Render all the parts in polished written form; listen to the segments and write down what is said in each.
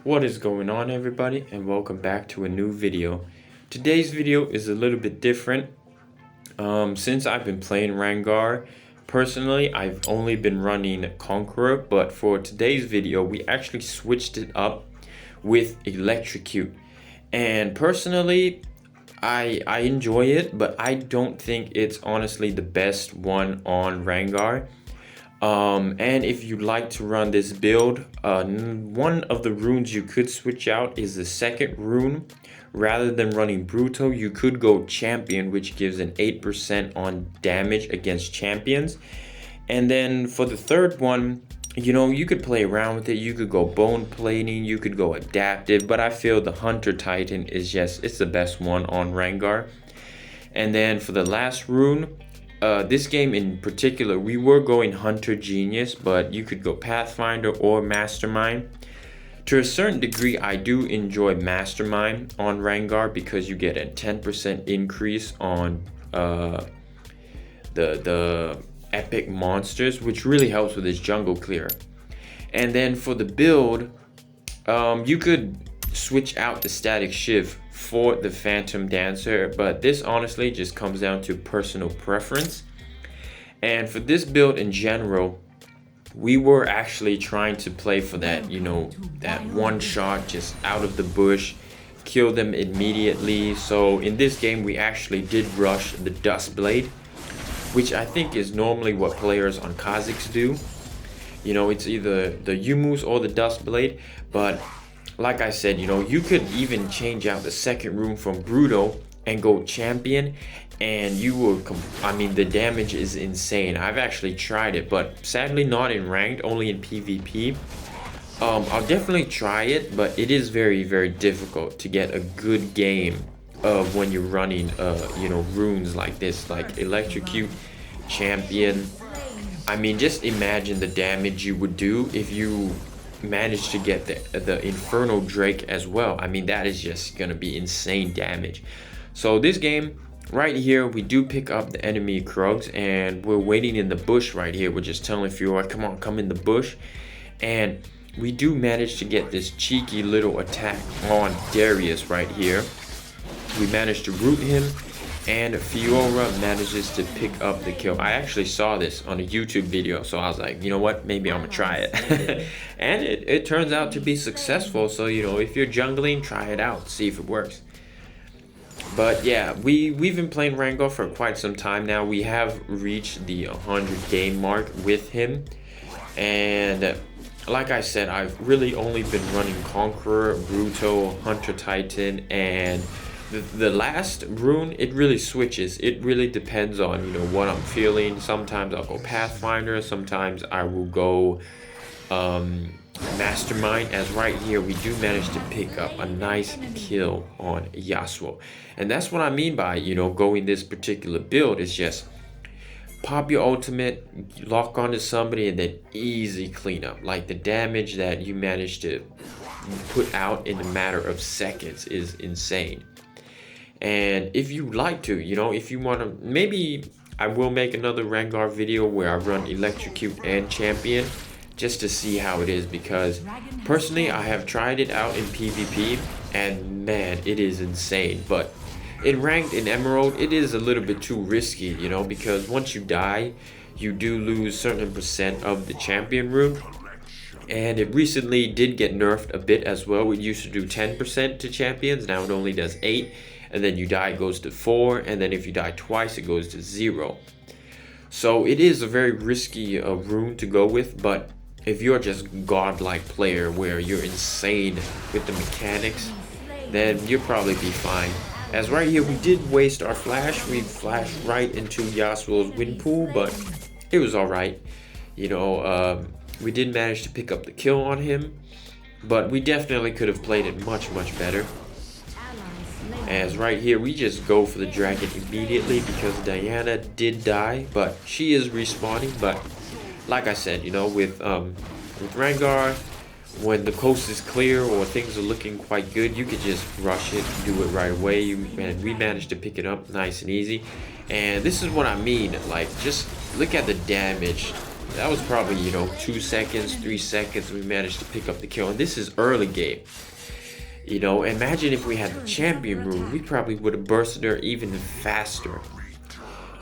What is going on, everybody, and welcome back to a new video. Today's video is a little bit different. Since I've been playing Rengar, personally I've only been running Conqueror, but for today's video we actually switched it up with Electrocute. And personally I enjoy it, but I don't think it's honestly the best one on Rengar. And if you'd like to run this build, one of the runes you could switch out is the second rune. Rather than running Bruto, you could go Champion, which gives an 8% on damage against champions. And then for the third one, you could play around with it. You could go Bone Plating, you could go Adaptive, but I feel the Hunter Titan is it's the best one on Rengar. And then for the last rune, this game in particular, we were going Hunter Genius, but you could go Pathfinder or Mastermind. To a certain degree, I do enjoy Mastermind on Rengar because you get a 10% increase on the epic monsters, which really helps with his jungle clear. And then for the build, you could switch out the Static Shiv for the Phantom Dancer, but this honestly just comes down to personal preference. And for this build in general, we were actually trying to play for that, that one shot just out of the bush, kill them immediately. So in this game, we actually did rush the Dust Blade, which I think is normally what players on Kha'Zix do. It's either the Yumus or the Dust Blade, but like I said, you could even change out the second rune from Bruto and go Champion, and you will, the damage is insane. I've actually tried it, but sadly not in ranked, only in PvP. I'll definitely try it, but it is very, very difficult to get a good game of when you're running, runes like this, like Electrocute, Champion. Just imagine the damage you would do if you managed to get the Infernal Drake as well. That is just gonna be insane damage. So this game right here, we do pick up the enemy Krugs, and we're waiting in the bush right here. We're just telling Fiora, come on, come in the bush. And we do manage to get this cheeky little attack on Darius right here. We managed to root him, and Fiora manages to pick up the kill. I actually saw this on a YouTube video, so I was like, you know what, maybe I'm gonna try it. And it turns out to be successful. So if you're jungling, try it out, see if it works. But yeah, we've been playing Rengar for quite some time now. We have reached the 100 game mark with him, and like I said, I've really only been running Conqueror, Bruto, Hunter Titan, and the last rune, it really switches. It really depends on what I'm feeling. Sometimes I'll go Pathfinder, sometimes I will go Mastermind. As right here, we do manage to pick up a nice kill on Yasuo, and that's what I mean by going this particular build. Is just pop your ultimate, lock onto somebody, and then easy cleanup. Like the damage that you manage to put out in a matter of seconds is insane. And if you like to, if you want to, maybe I will make another Rengar video where I run Electrocute and Champion just to see how it is, because personally I have tried it out in PvP and man, it is insane. But in ranked, in Emerald, it is a little bit too risky, because once you die, you do lose certain percent of the champion rune. And it recently did get nerfed a bit as well. It used to do 10% to champions, now it only does 8%. And then you die, it goes to 4, and then if you die twice, it goes to 0. So it is a very risky rune to go with, but if you're just godlike player where you're insane with the mechanics, then you'll probably be fine. As right here, we did waste our flash. We flashed right into Yasuo's wind pool, but it was alright. We did manage to pick up the kill on him, but we definitely could have played it much, much better. As right here, we just go for the dragon immediately because Diana did die, but she is respawning. But like I said, with Rengar, when the coast is clear or things are looking quite good, you could just rush it, do it right away. And we managed to pick it up nice and easy. And this is what I mean, like, just look at the damage that was probably, you know, 2 seconds, 3 seconds. We managed to pick up the kill, and this is early game. You know, imagine if we had the champion rune, we probably would have bursted her even faster.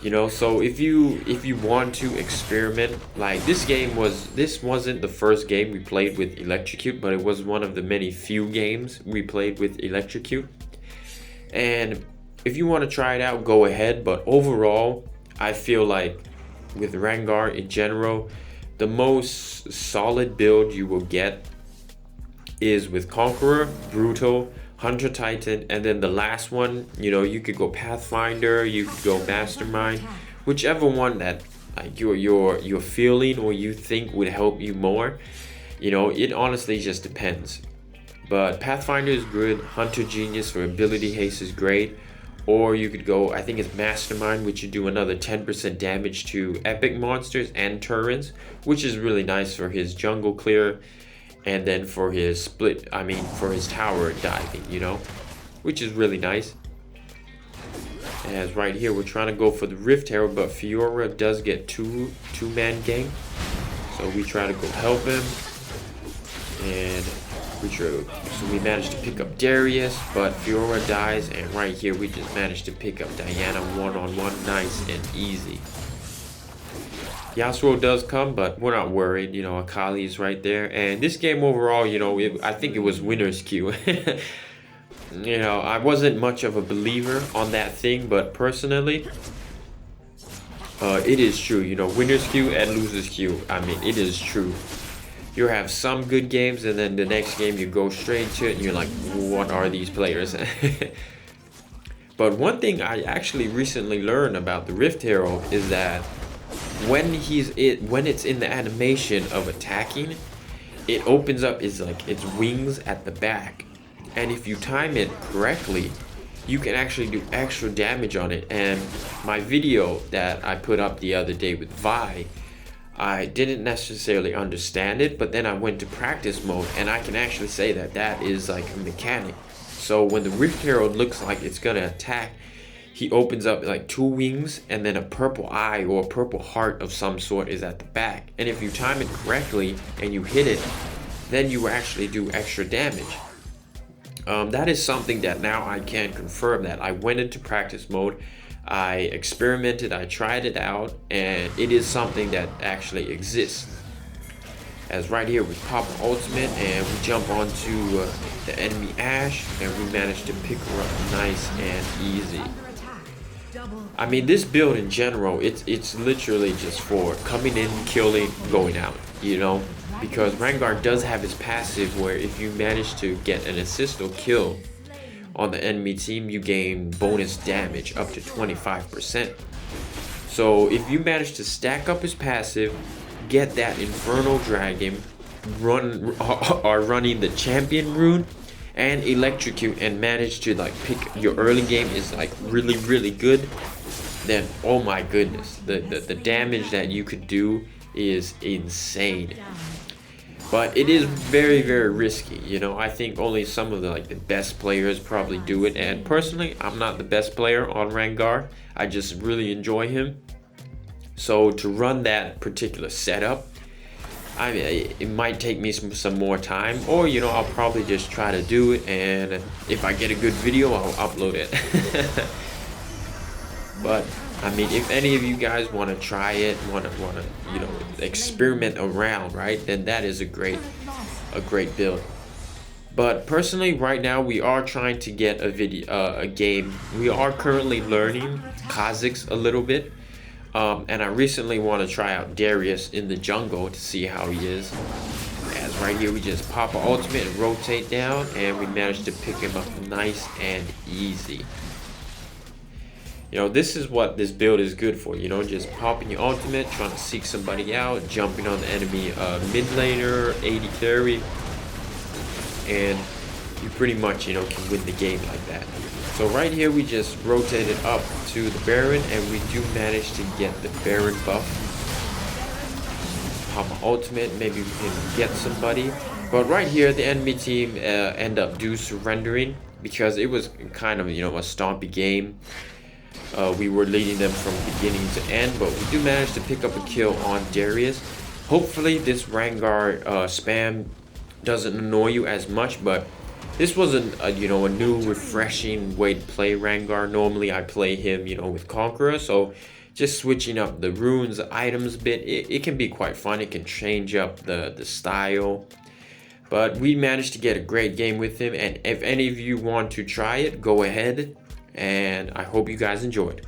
You know, so if you want to experiment, like this wasn't the first game we played with Electrocute, but it was one of the many few games we played with Electrocute. And if you want to try it out, go ahead. But overall, I feel like with Rengar in general, the most solid build you will get is with Conqueror, Brutal, Hunter Titan, and then the last one, you know, you could go Pathfinder, you could go Mastermind, whichever one that like you're feeling or you think would help you more. You know, it honestly just depends. But Pathfinder is good, Hunter Genius for ability haste is great, or you could go, I think it's Mastermind, which you do another 10% damage to epic monsters and turrets, which is really nice for his jungle clear. And then for his for his tower diving, you know, which is really nice. As right here, we're trying to go for the Rift Herald, but Fiora does get two-man gang. So we try to go help him. And so we managed to pick up Darius, but Fiora dies. And right here, we just managed to pick up Diana one-on-one, nice and easy. Yasuo does come, but we're not worried. You know, Kaale is right there. And this game overall, you know, I think it was winner's queue. You know, I wasn't much of a believer on that thing, but personally, it is true. You know, winner's queue and loser's queue. I mean, it is true. You have some good games, and then the next game you go straight to it, and you're like, what are these players? But one thing I actually recently learned about the Rift Herald is that when it's in the animation of attacking, it opens up its wings at the back, and if you time it correctly, you can actually do extra damage on it. And my video that I put up the other day with Vi, I didn't necessarily understand it, but then I went to practice mode, and I can actually say that that is like a mechanic. So when the Rift Herald looks like it's gonna attack, he opens up like 2 wings, and then a purple eye or a purple heart of some sort is at the back. And if you time it correctly and you hit it, then you actually do extra damage. That is something that now I can confirm that I went into practice mode, I experimented, I tried it out, and it is something that actually exists. As right here we pop ultimate and we jump onto the enemy Ashe, and we manage to pick her up nice and easy. I mean, this build in general, it's literally just for coming in, killing, going out, you know, because Rengar does have his passive where if you manage to get an assist or kill on the enemy team, you gain bonus damage up to 25%. So if you manage to stack up his passive, get that Infernal Dragon, running the champion rune and Electrocute, and manage to like pick your early game is like really good, then oh my goodness, the damage that you could do is insane. But it is very risky, you know. I think only some of the best players probably do it, and personally I'm not the best player on Rengar. I just really enjoy him. So to run that particular setup, I mean, it might take me some more time, or you know, I'll probably just try to do it, and if I get a good video, I'll upload it. But I mean, if any of you guys want to try it, want to you know, experiment around, right, then that is a great build. But personally, right now we are trying to get a game. We are currently learning Kha'Zix a little bit. And I recently want to try out Darius in the jungle to see how he is. As right here we just pop an ultimate and rotate down, and we managed to pick him up nice and easy. You know, this is what this build is good for, you know, just popping your ultimate, trying to seek somebody out, jumping on the enemy mid laner, AD carry, and you pretty much, you know, can win the game like that. So right here we just rotated up to the Baron, and we do manage to get the Baron buff. Pop an ultimate, maybe we can get somebody. But right here the enemy team end up surrendering, because it was kind of, you know, a stompy game. We were leading them from beginning to end, but we do manage to pick up a kill on Darius. Hopefully this Rengar spam doesn't annoy you as much, but this was a new refreshing way to play Rengar. Normally I play him with Conqueror, so just switching up the runes, the items a bit, it can be quite fun. It can change up the style. But we managed to get a great game with him, and if any of you want to try it, go ahead, and I hope you guys enjoyed.